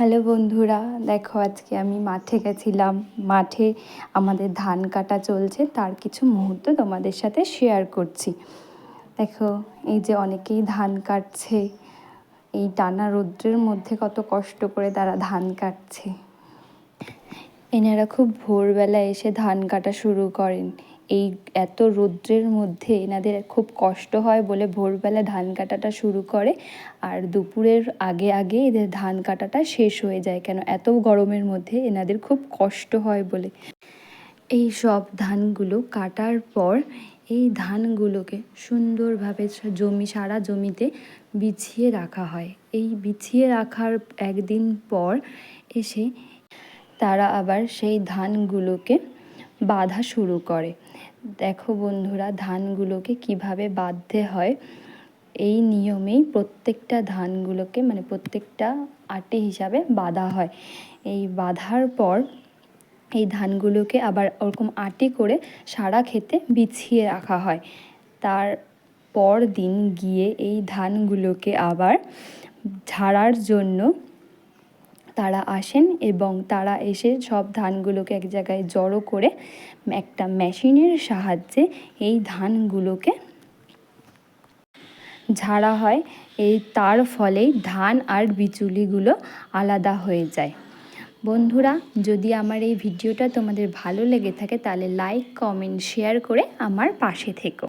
Hello বন্ধুরা, দেখো আজকে আমি মাঠে গেছিলাম। মাঠে আমাদের ধান কাটা চলছে, তার কিছু মুহূর্ত তোমাদের সাথে শেয়ার করছি। দেখো, এই যে অনেকেই ধান কাটছে, এই টানা রৌদ্রের মধ্যে কত কষ্ট করে তারা ধান কাটছে। এনারা খুব ভোরবেলা এসে ধান কাটা শুরু করেন। এই এত রৌদ্রের মধ্যে এনাদের খুব কষ্ট হয় বলে ভোরবেলা ধান কাটাটা শুরু করে, আর দুপুরের আগে আগে এদের ধান কাটাটা শেষ হয়ে যায়। কেন? এত গরমের মধ্যে এনাদের খুব কষ্ট হয় বলে। এই সব ধানগুলো কাটার পর এই ধানগুলোকে সুন্দরভাবে সারা জমিতে বিছিয়ে রাখা হয়। এই বিছিয়ে রাখার একদিন পর এসে তারা আবার সেই ধানগুলোকে বাঁধা শুরু করে। দেখো বন্ধুরা, ধানগুলোকে কিভাবে বাঁধতে হয়, এই নিয়মেই প্রত্যেকটা ধানগুলোকে প্রত্যেকটা আটি হিসাবে বাঁধা হয়। এই বাঁধার পর এই ধানগুলোকে আবার ওরকম আটি করে সারা ক্ষেতে বিছিয়ে রাখা হয়। তারপর দিন গিয়ে এই ধানগুলোকে আবার ঝাড়ার জন্য তারা আসেন, এবং তারা এসে সব ধানগুলোকে এক জায়গায় জড়ো করে একটা মেশিনের সাহায্যে এই ধানগুলোকে ঝাড়া হয়। তার ফলেই ধান আর বিচুলিগুলো আলাদা হয়ে যায়। বন্ধুরা, যদি আমার এই ভিডিওটা তোমাদের ভালো লেগে থাকে তাহলে লাইক, কমেন্ট, শেয়ার করে আমার পাশে থেকো।